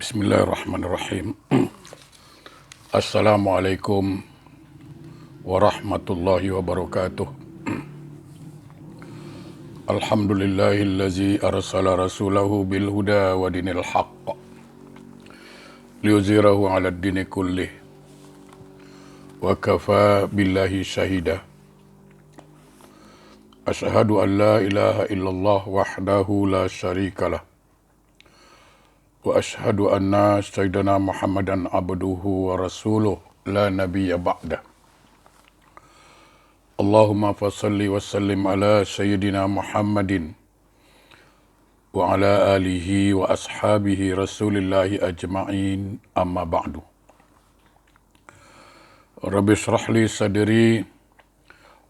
Bismillahirrahmanirrahim. Assalamualaikum warahmatullahi wabarakatuh. Alhamdulillahillazi arsala rasulahu bil huda wa dinil haqq liyuzhirahu 'alad dini kullih wa kafa billahi syahida. Asyhadu an la ilaha illallah wahdahu la syarikalah wa ashhadu anna sayyidana Muhammadan abduhu wa rasuluh la nabiyya ba'dah. Allahumma fasalli wa sallim ala sayyidina Muhammadin wa ala alihi wa ashabihi rasulillahi ajma'in, amma ba'du. Rabbi shrah li sadri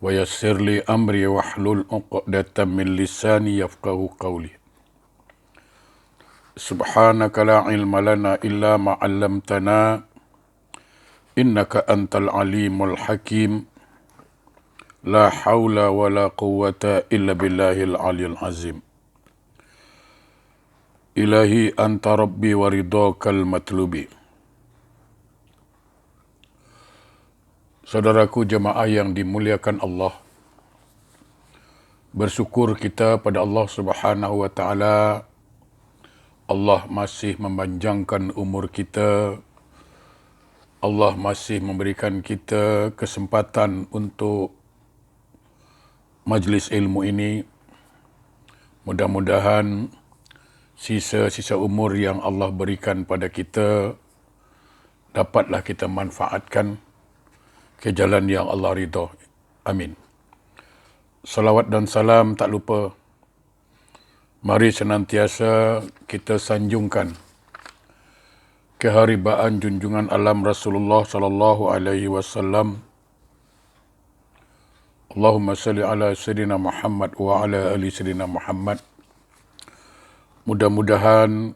wa yassir li amri wahlul 'uqdatam min lisani yafqahu qawli. Subhanaka la ilma lana illa ma 'allamtana innaka antal alimul hakim. La haula wa la quwwata illa billahil aliyil azim. Ilahi anta rabbi wa ridhakal matlubi. Saudaraku jemaah yang dimuliakan Allah, bersyukur kita pada Allah Subhanahu wa taala. Allah masih memanjangkan umur kita. Allah masih memberikan kita kesempatan untuk majlis ilmu ini. Mudah-mudahan sisa-sisa umur yang Allah berikan pada kita dapatlah kita manfaatkan ke jalan yang Allah ridha. Amin. Salawat dan salam tak lupa, mari senantiasa kita sanjungkan keharibaan junjungan alam Rasulullah sallallahu alaihi wasallam. Allahumma salli ala sayyidina Muhammad wa ala ali sayyidina Muhammad. Mudah-mudahan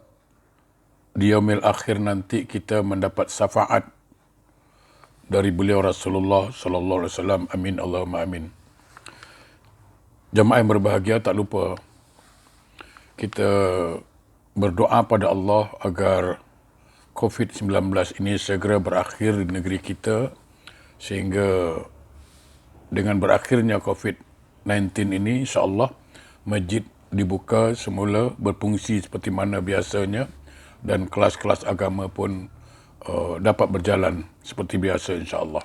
di yaumil akhir nanti kita mendapat syafaat dari beliau Rasulullah sallallahu alaihi wasallam. Amin Allahumma amin. Jemaah yang berbahagia, tak lupa kita berdoa pada Allah agar COVID-19 ini segera berakhir di negeri kita, sehingga dengan berakhirnya COVID-19 ini, insya-Allah masjid dibuka semula berfungsi seperti mana biasanya, dan kelas-kelas agama pun dapat berjalan seperti biasa, insya-Allah.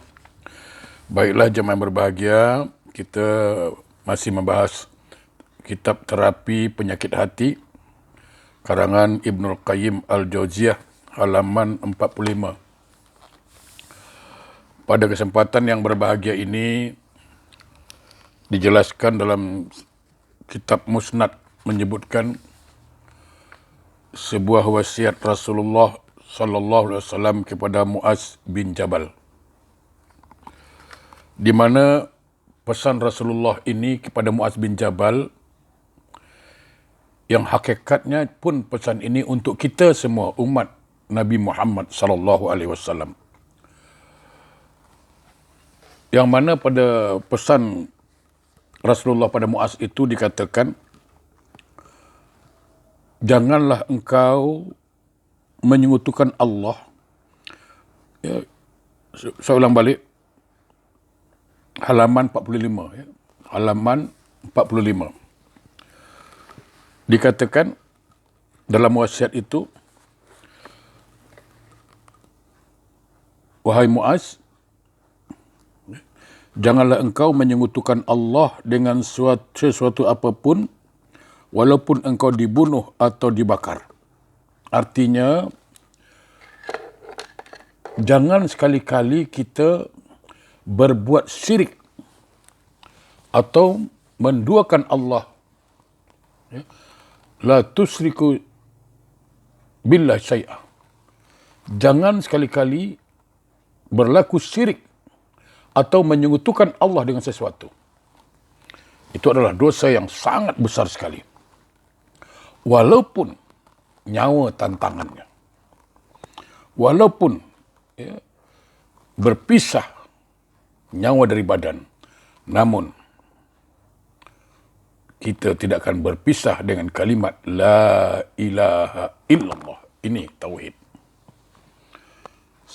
Baiklah jemaah yang berbahagia, kita masih membahas kitab Terapi Penyakit Hati karangan Ibnul Qayyim Al-Jauziyah, halaman 45. Pada kesempatan yang berbahagia ini dijelaskan dalam kitab Musnad, menyebutkan sebuah wasiat Rasulullah sallallahu alaihi wasallam kepada Muaz bin Jabal, di mana pesan Rasulullah ini kepada Muaz bin Jabal, yang hakikatnya pun pesan ini untuk kita semua umat Nabi Muhammad sallallahu alaihi wasallam. Yang mana pada pesan Rasulullah pada Muaz itu dikatakan, janganlah engkau menyekutukan Allah. Ya, saya ulang balik, halaman 45. Ya. Halaman 45. Dikatakan dalam wasiat itu, wahai Muaz, janganlah engkau menyekutukan Allah dengan sesuatu apapun, walaupun engkau dibunuh atau dibakar. Artinya, jangan sekali-kali kita berbuat syirik atau menduakan Allah. La tusyriku billah syai'a. Jangan sekali-kali berlaku syirik atau menyekutukan Allah dengan sesuatu. Itu adalah dosa yang sangat besar sekali, walaupun nyawa tantangannya, walaupun berpisah nyawa dari badan, namun kita tidak akan berpisah dengan kalimat La ilaha illallah. Ini tauhid.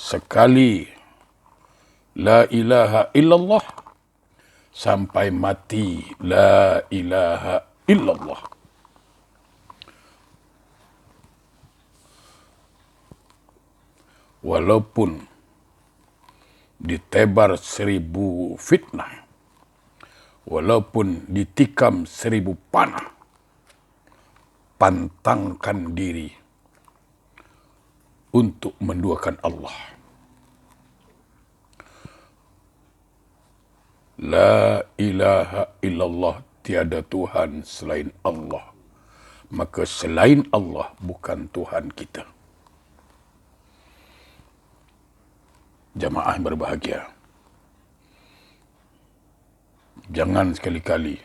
sekali la ilaha illallah sampai mati la ilaha illallah. Walaupun ditebar 1000 fitnah, walaupun ditikam 1000 panah, pantangkan diri untuk menduakan Allah. La ilaha illallah, tiada Tuhan selain Allah. Maka selain Allah bukan Tuhan kita. Jamaah yang berbahagia, jangan sekali-kali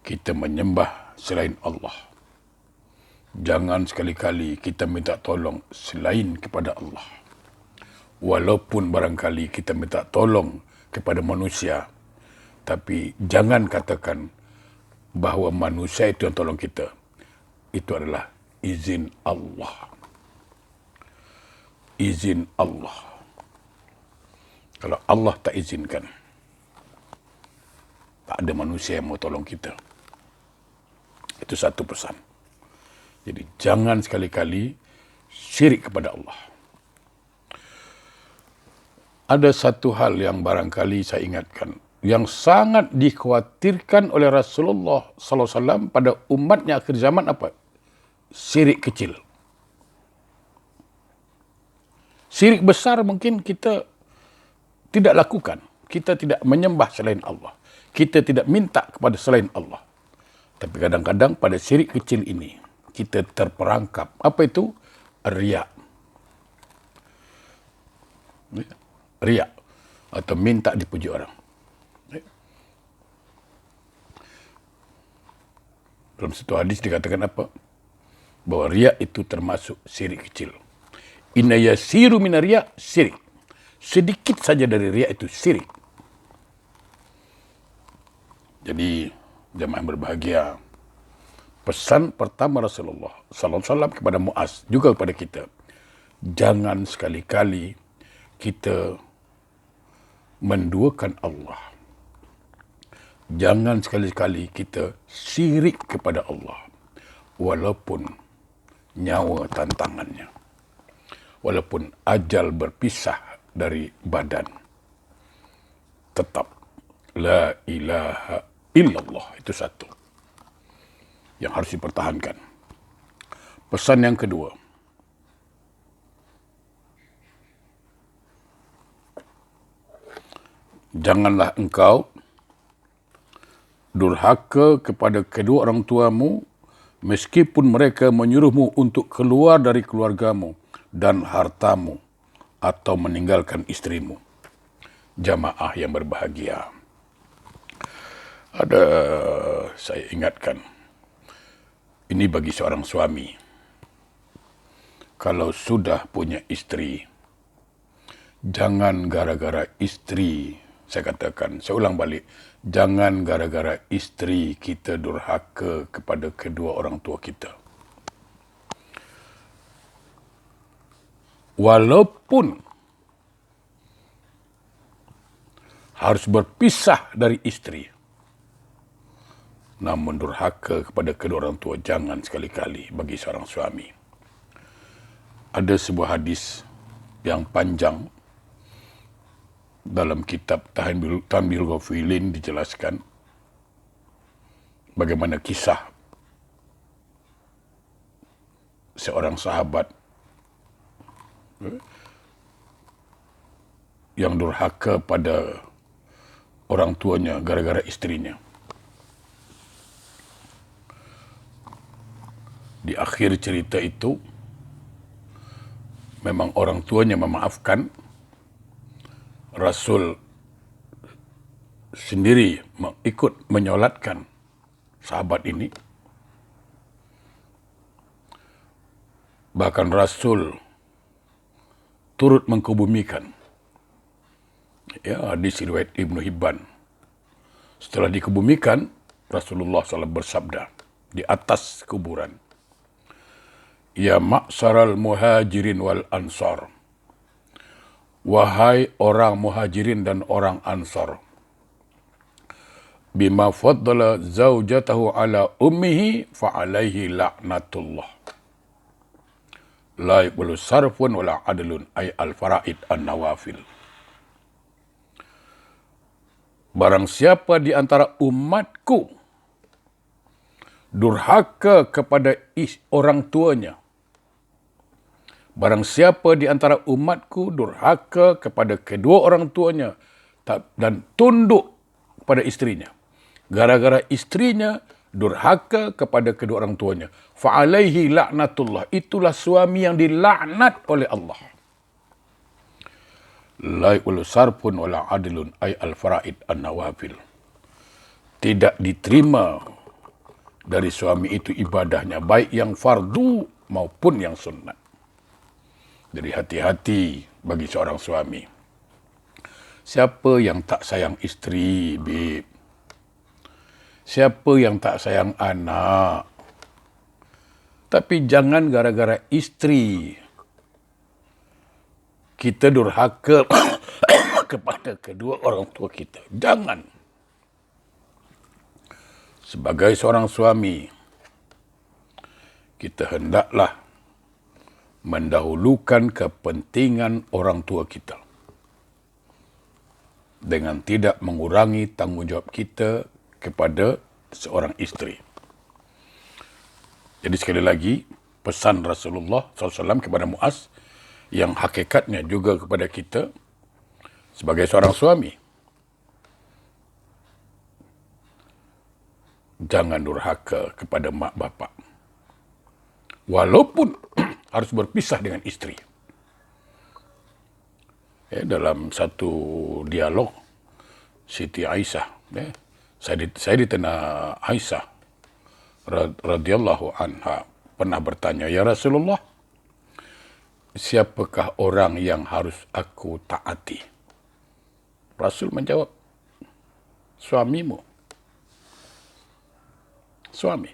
kita menyembah selain Allah. Jangan sekali-kali kita minta tolong selain kepada Allah. Walaupun barangkali kita minta tolong kepada manusia, tapi jangan katakan bahawa manusia itu yang tolong kita. Itu adalah izin Allah. Izin Allah. Kalau Allah tak izinkan, tak ada manusia yang mau tolong kita. Itu satu pesan. Jadi jangan sekali-kali syirik kepada Allah. Ada satu hal yang barangkali saya ingatkan, yang sangat dikhawatirkan oleh Rasulullah SAW pada umatnya akhir zaman apa? Syirik kecil. Syirik besar mungkin kita tidak lakukan. Kita tidak menyembah selain Allah. Kita tidak minta kepada selain Allah. Tapi kadang-kadang pada syirik kecil ini, kita terperangkap. Apa itu? Riya. Riya. Atau minta dipuji orang. Dalam satu hadis dikatakan apa? Bahawa riya itu termasuk syirik kecil. Inna yasiru mina riya syirik. Sedikit saja dari riya itu syirik. Jadi, jemaah yang berbahagia, pesan pertama Rasulullah SAW kepada Muaz, juga kepada kita, jangan sekali-kali kita menduakan Allah. Jangan sekali-kali kita syirik kepada Allah, walaupun nyawa tantangannya, walaupun ajal berpisah dari badan, tetap la ilaha illallah, itu satu yang harus dipertahankan. Pesan yang kedua, janganlah engkau durhaka kepada kedua orang tuamu meskipun mereka menyuruhmu untuk keluar dari keluargamu dan hartamu atau meninggalkan istrimu. Jamaah yang berbahagia, saya ingatkan, ini bagi seorang suami. Kalau sudah punya istri, jangan gara-gara istri, saya katakan, saya ulang balik, jangan gara-gara istri kita durhaka kepada kedua orang tua kita. Walaupun harus berpisah dari istri, namun durhaka kepada kedua orang tua jangan sekali-kali bagi seorang suami. Ada sebuah hadis yang panjang dalam kitab Tanbihul Ghafilin dijelaskan bagaimana kisah seorang sahabat yang durhaka pada orang tuanya gara-gara istrinya. Di akhir cerita itu, memang orang tuanya memaafkan. Rasul sendiri ikut menyolatkan sahabat ini. Bahkan Rasul turut mengkebumikan. Ya, hadis riwayat Ibnu Hibban. Setelah dikebumikan, Rasulullah SAW bersabda di atas kuburan, Ya ma'saral muhajirin wal ansar, Wahai orang muhajirin dan orang ansar, bima faddala zaujatahu ala ummihi fa'alaihi la'natullah. La yuqbalu sarfun wala adlun ay al-faraid an-nawafil. Barang siapa di antara umatku durhaka kepada orang tuanya, barang siapa di antara umatku durhaka kepada kedua orang tuanya dan tunduk kepada istrinya, gara-gara istrinya durhaka kepada kedua orang tuanya, fa'alaihi la'natullah, itulah suami yang dilaknat oleh Allah. La yuqbalu sarfun wala adlun ay al-faraid an-nawafil. Tidak diterima dari suami itu ibadahnya, baik yang fardu maupun yang sunnat. Jadi hati-hati bagi seorang suami. Siapa yang tak sayang isteri, Bib? Siapa yang tak sayang anak? Tapi jangan gara-gara istri kita durhaka kepada kedua orang tua kita. Jangan. Sebagai seorang suami, kita hendaklah mendahulukan kepentingan orang tua kita dengan tidak mengurangi tanggungjawab kita kepada seorang isteri. Jadi sekali lagi, pesan Rasulullah SAW kepada Muaz yang hakikatnya juga kepada kita sebagai seorang suami. Jangan durhaka kepada mak bapak. Walaupun harus berpisah dengan istri. Dalam satu dialog, Siti Aisyah, saya ditanya Aisyah radhiyallahu anha pernah bertanya, ya Rasulullah, siapakah orang yang harus aku taati? Rasul menjawab, suamimu. Suami.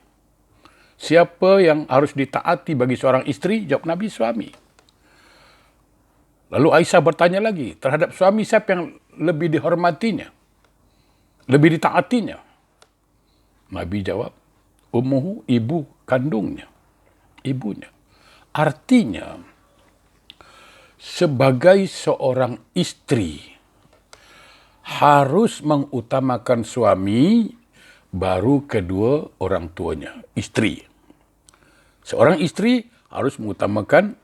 Siapa yang harus ditaati bagi seorang istri? Jawab Nabi, suami. Lalu Aisyah bertanya lagi, terhadap suami siapa yang lebih dihormatinya? Lebih ditaatinya? Nabi jawab, ummuhu, ibu kandungnya. Ibunya. Artinya, sebagai seorang istri, harus mengutamakan suami, baru kedua orang tuanya, istri. Seorang istri harus mengutamakan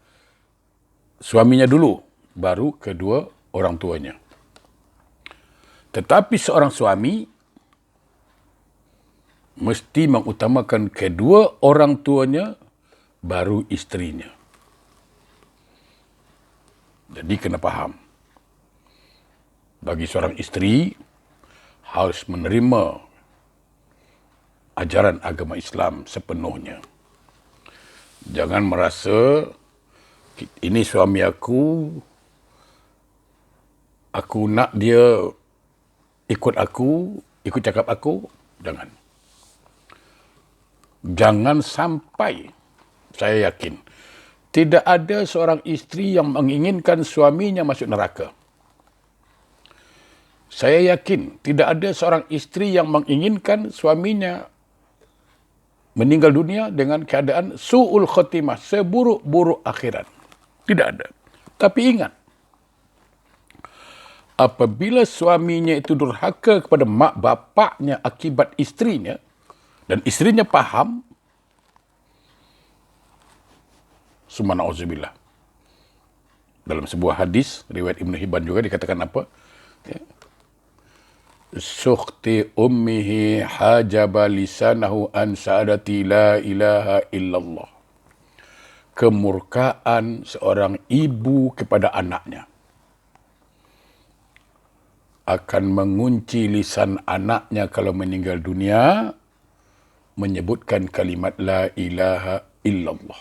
suaminya dulu, baru kedua orang tuanya. Tetapi seorang suami mesti mengutamakan kedua orang tuanya, baru istrinya. Jadi kena faham. Bagi seorang istri harus menerima ajaran agama Islam sepenuhnya. Jangan merasa ini suami aku nak dia ikut cakap aku. Jangan. Jangan sampai, saya yakin, tidak ada seorang istri yang menginginkan suaminya masuk neraka. Saya yakin tidak ada seorang istri yang menginginkan suaminya meninggal dunia dengan keadaan su'ul khotimah, seburuk-buruk akhirat. Tidak ada. Tapi ingat, apabila suaminya itu durhaka kepada mak bapaknya akibat istrinya, dan istrinya faham, summa na'udzubillah. Dalam sebuah hadis, riwayat Ibn Hibban juga dikatakan apa? Sukhti ummihi hajaba lisanahu an sa'adati la ilaha illallah. Kemurkaan seorang ibu kepada anaknya akan mengunci lisan anaknya kalau meninggal dunia menyebutkan kalimat la ilaha illallah.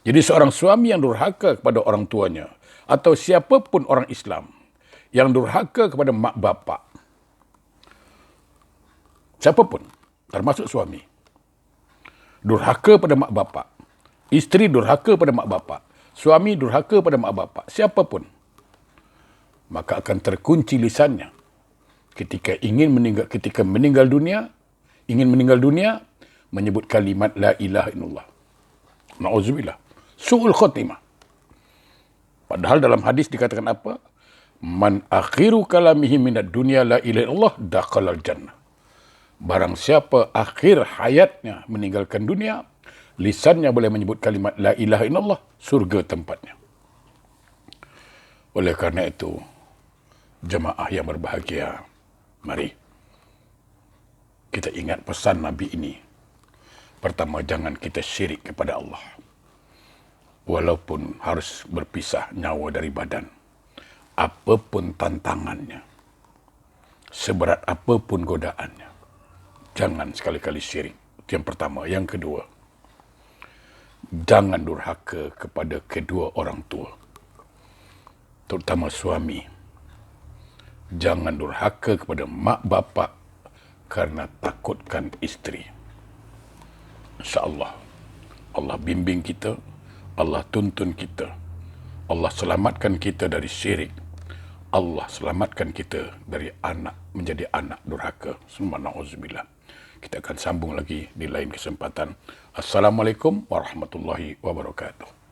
Jadi seorang suami yang durhaka kepada orang tuanya atau siapapun orang Islam yang durhaka kepada mak bapak, siapapun, termasuk suami, durhaka pada mak bapak, isteri durhaka pada mak bapak, suami durhaka pada mak bapak, siapapun, maka akan terkunci lisannya ketika meninggal dunia, menyebut kalimat la ilaha illallah. Na'udzubillah. Su'ul khotimah. Padahal dalam hadis dikatakan apa? Man akhiru kalamihi minad dunya la ilaha illallah dakhalal jannah. Barang siapa akhir hayatnya meninggalkan dunia, lisannya boleh menyebut kalimat la ilaha illallah, surga tempatnya. Oleh karena itu, jemaah yang berbahagia, mari kita ingat pesan Nabi ini. Pertama, jangan kita syirik kepada Allah. Walaupun harus berpisah nyawa dari badan. Apapun tantangannya, seberat apapun godaannya, jangan sekali-kali syirik. Itu yang pertama. Yang kedua, jangan durhaka kepada kedua orang tua, terutama suami. Jangan durhaka kepada mak bapak karena takutkan isteri. InsyaAllah Allah bimbing kita, Allah tuntun kita, Allah selamatkan kita dari syirik, Allah selamatkan kita dari menjadi anak durhaka. Summa na'udzubillah. Kita akan sambung lagi di lain kesempatan. Assalamualaikum warahmatullahi wabarakatuh.